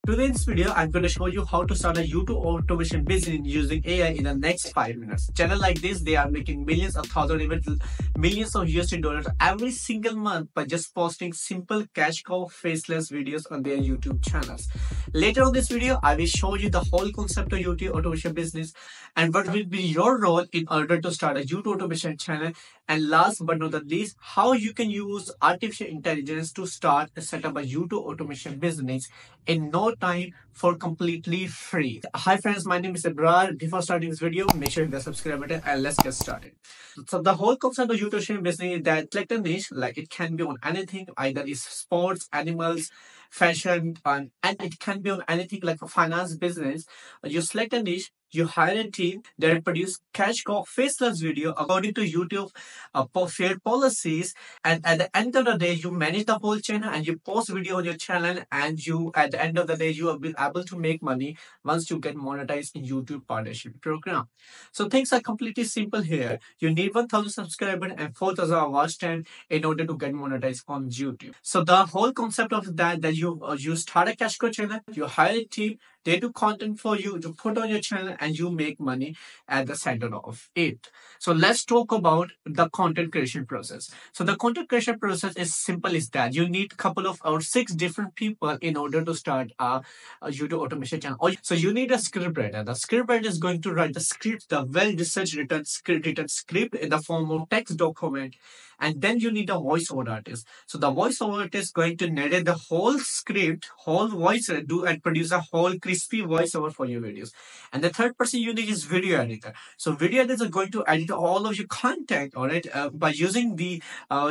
Today in this video, I'm going to show you how to start a YouTube automation business using AI in the next 5 minutes. Channel like this, they are making millions of thousands, even millions of USD dollars every single month by just posting simple cash cow faceless videos on their YouTube channels. Later on this video, I will show you the whole concept of YouTube automation business and what will be your role in order to start a YouTube automation channel. And last but not the least, how you can use artificial intelligence to start and set up a YouTube automation business in no time for completely free. Hi friends, my name is Ebrar. Before starting this video, make sure you hit the subscribe button and let's get started. So the whole concept of YouTube automation business is that select a niche, like it can be on anything, either is sports, animals, fashion, and it can be on anything like a finance business. You select a niche, you hire a team that produce cash cow faceless video according to YouTube fair policies, and at the end of the day you manage the whole channel and you post video on your channel, and you at the end of the day you will be able to make money once you get monetized in YouTube partnership program. So things are completely simple here. You need 1000 subscribers and 4000 watch time in order to get monetized on YouTube. So the whole concept of that you start a cash cow channel, you hire a team, they do content for you to put on your channel, and you make money at the center of it. So let's talk about the content creation process. So the content creation process is simple as that. You need a couple of or 6 different people in order to start a YouTube automation channel. So you need a scriptwriter. The scriptwriter is going to write the script, the well-researched written script in the form of text document. And then you need a voiceover artist. So the voiceover artist is going to narrate the whole script, whole voice, do and produce a whole crispy voiceover for your videos. And the third person you need is video editor. So video editors are going to edit all of your content, all right, by using the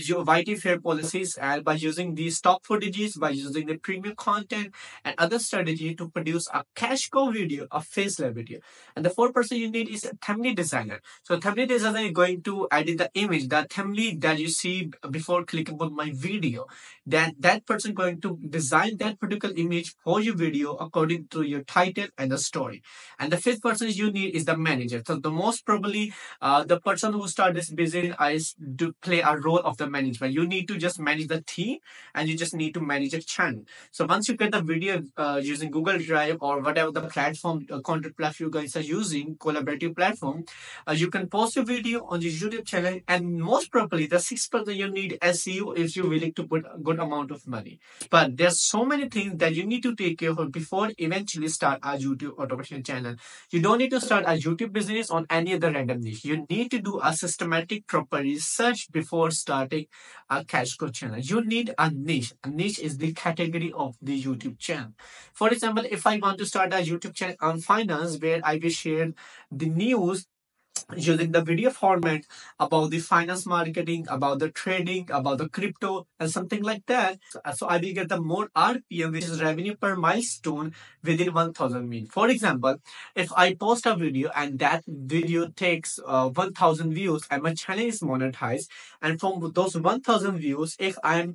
your YT fair policies, and by using the stock footages, by using the premium content and other strategy to produce a cash cow video, a faceless video. And the fourth person you need is a thumbnail designer. So thumbnail designer is going to edit the image, the thumbnail that you see before clicking on my video. That person going to design that particular image for your video according to your title and the story. And the fifth person you need is the manager. So the most probably the person who start this business is to play a role of the management. You need to just manage the team, and you just need to manage a channel. So once you get the video using Google Drive or whatever the platform content platform you guys are using, collaborative platform, you can post your video on your YouTube channel. And most probably the 6% you need SEO if you're willing to put a good amount of money. But there's so many things that you need to take care of before eventually start a YouTube automation channel. You don't need to start a YouTube business on any other random niche. You need to do a systematic proper research before starting a cash cow channel. You need a niche. A niche is the category of the YouTube channel. For example, if I want to start a YouTube channel on finance where I will share the news using the video format about the finance marketing, about the trading, about the crypto, and something like that. So I will get the more RPM, which is revenue per milestone, within 1000 min. For example, if I post a video and that video takes 1000 views and my channel is monetized, and from those 1000 views, if I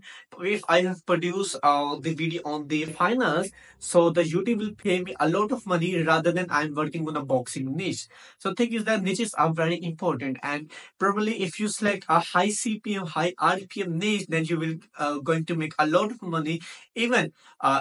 have produced the video on the finance, so the YouTube will pay me a lot of money rather than I'm working on a boxing niche. So thing is that niches are very important, and probably if you select a high CPM, high RPM niche, then you will going to make a lot of money even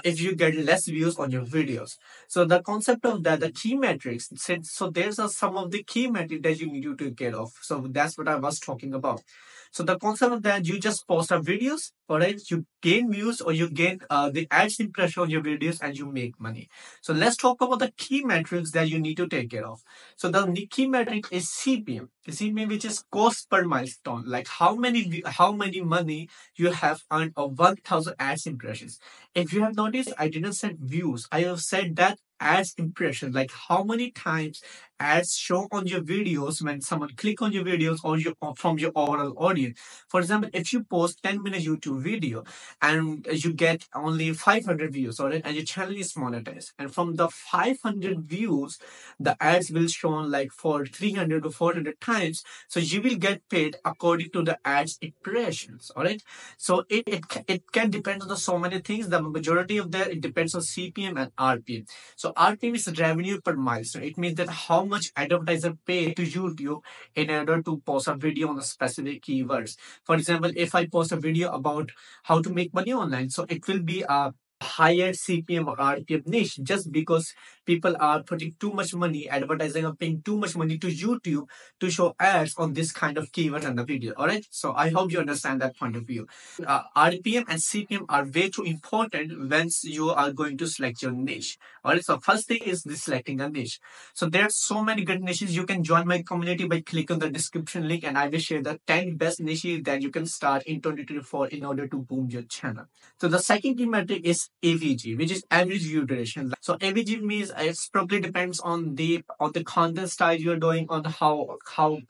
if you get less views on your videos. So the concept of that, the key metrics, so there's some of the key metrics that you need to take care of. So that's what I was talking about. So the concept of that, you just post up videos, alright, you gain views or you gain the ads impression on your videos, and you make money. So let's talk about the key metrics that you need to take care of. So the key metric is CPM. The CPM, which is cost per milestone, like how many money you have earned of 1000 ads impressions. If you have noticed, I didn't set views. I have said that ads impression, like how many times ads show on your videos when someone click on your videos or from your overall audience. For example, if you post 10-minute YouTube video and you get only 500 views, alright, and your channel is monetized, and from the 500 views the ads will show like for 300 to 400 times, so you will get paid according to the ads impressions, alright. So it can depend on so many things. The majority of that, it depends on CPM and RPM. So RPM is revenue per milestone. It means that how much advertiser pay to YouTube in order to post a video on a specific keywords. For example, if I post a video about how to make money online, so it will be a higher CPM or RPM niche just because people are putting too much money, advertising or paying too much money to YouTube to show ads on this kind of keyword in the video. All right. So I hope you understand that point of view. RPM and CPM are way too important once you are going to select your niche. All right. So first thing is this selecting a niche. So there are so many good niches. You can join my community by clicking on the description link, and I will share the 10 best niches that you can start in 2024 in order to boom your channel. So the second key metric is AVG, which is average view duration. So AVG means it's probably depends on the content style you're doing, on how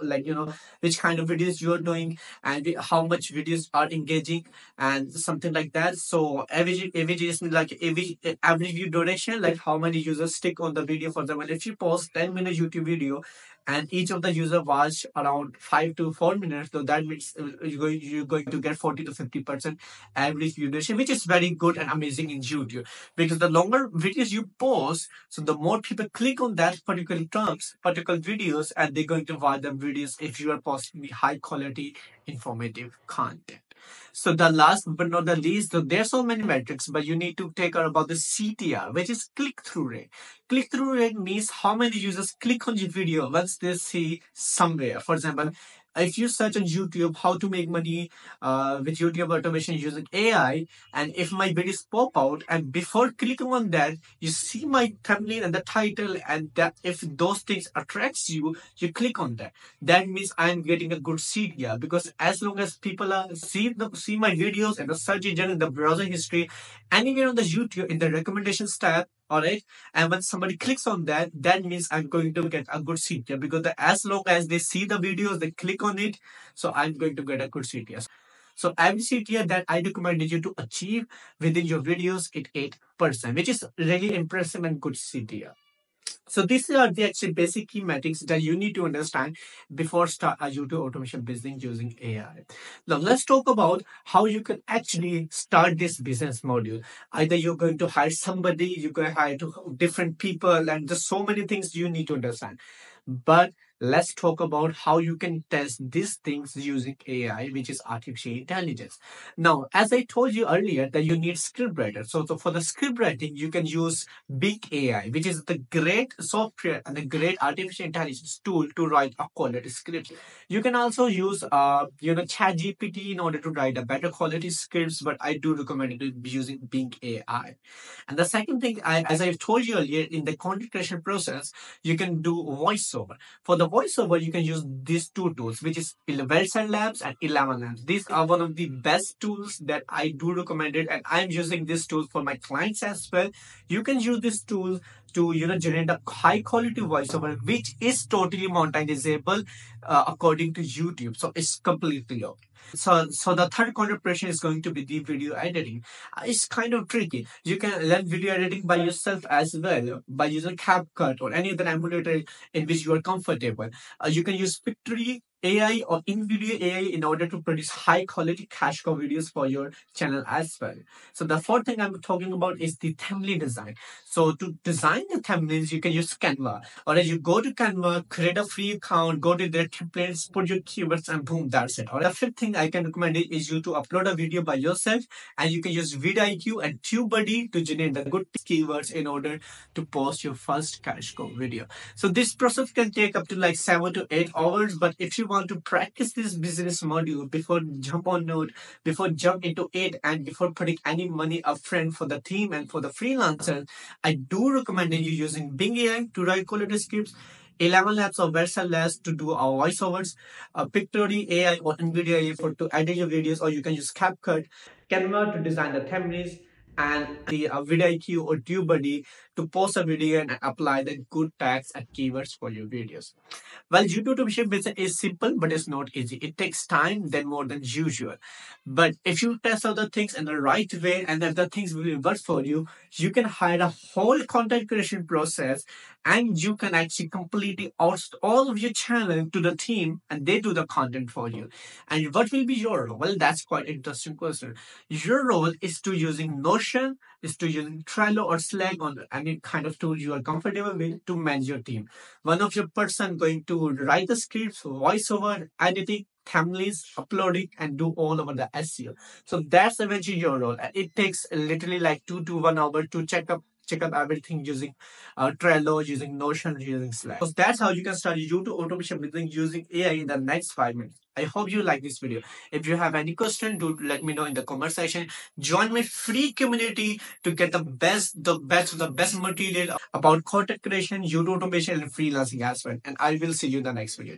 like which kind of videos you're doing, and how much videos are engaging, and something like that. So AVG is like average view duration, like how many users stick on the video. For example, if you post 10-minute YouTube video and each of the user watch around 5 to 4 minutes, so that means you're going to get 40 to 50% average view duration, which is very good and amazing in YouTube. Because the longer videos you post, so the more people click on that particular terms, particular videos, and they're going to watch the videos if you are posting the high quality, informative content. So the last but not the least, so there's so many metrics, but you need to take care about the CTR, which is click-through rate. Click-through rate means how many users click on your video once they see somewhere. For example, if you search on YouTube how to make money with YouTube automation using AI, and if my videos pop out, and before clicking on that, you see my thumbnail and the title, and that if those things attracts you, you click on that. That means I'm getting a good CTR, because as long as people are see my videos in the search engine, in the browser history, anywhere on the YouTube in the recommendations tab, all right, and when somebody clicks on that, that means I'm going to get a good CTR, because as long as they see the videos, they click on it, so I'm going to get a good CTR. So every CTR that I recommended you to achieve within your videos, it 8%, which is really impressive and good CTR. So these are the actually basic key metrics that you need to understand before start a YouTube automation business using AI. Now let's talk about how you can actually start this business module. Either you're going to hire somebody, you're going to hire different people, and there's so many things you need to understand. But let's talk about how you can test these things using AI, which is artificial intelligence. Now, as I told you earlier, that you need script writer. So for the script writing, you can use Big AI, which is the great software and the great artificial intelligence tool to write a quality script. You can also use ChatGPT in order to write a better quality scripts, but I do recommend it using Bing AI. And the second thing, as I've told you earlier, in the content creation process, you can do voiceover. For the voiceover, you can use these two tools, which is Website Labs and 11 Labs. These are one of the best tools that I do recommend it, and I'm using this tool for my clients as well. You can use this tool to generate a high quality voiceover, which is totally monetizable according to YouTube. So it's completely okay. So the third contribution is going to be the video editing. It's kind of tricky. You can learn video editing by yourself as well by using CapCut or any other emulator in which you are comfortable. You can use Pictory AI or InVideo AI in order to produce high quality cash cow videos for your channel as well. So the fourth thing I'm talking about is the thumbnail design. So to design the thumbnails, you can use Canva, or as you go to Canva, create a free account, go to their templates, put your keywords, and boom, that's it. Or the fifth thing I can recommend is you to upload a video by yourself, and you can use vidIQ and TubeBuddy to generate the good keywords in order to post your first cash cow video. So this process can take up to like 7 to 8 hours, but if you want to practice this business module before jump into it, and before putting any money upfront for the team and for the freelancer, I do recommend you using Bing AI to write quality scripts, 11 Labs or Faceless to do our voiceovers, Pictory AI or NVIDIA AI for to edit your videos, or you can use CapCut, Canva to design the thumbnails, and the vidIQ or TubeBuddy to post a video and apply the good tags and keywords for your videos. Well, YouTube automation business is simple, but it's not easy. It takes time than more than usual. But if you test out the things in the right way, and if the things will work for you, you can hire a whole content creation process, and you can actually completely outsource all of your channel to the team, and they do the content for you. And what will be your role? Well, that's quite an interesting question. Your role is to using Notion, is to using Trello or Slack, on any kind of tool you are comfortable with to manage your team. One of your person going to write the scripts, voiceover, editing, thumbnails, uploading, and do all over the SEO. So that's eventually your role. And it takes literally like 2 to 1 hour to check up everything using Trello, using Notion, using Slack. So that's how you can start YouTube automation business using AI in the next 5 minutes. I hope you like this video. If you have any question, do let me know in the comment section. Join my free community to get the best material about content creation, YouTube automation, and freelancing as well. And I will see you in the next video.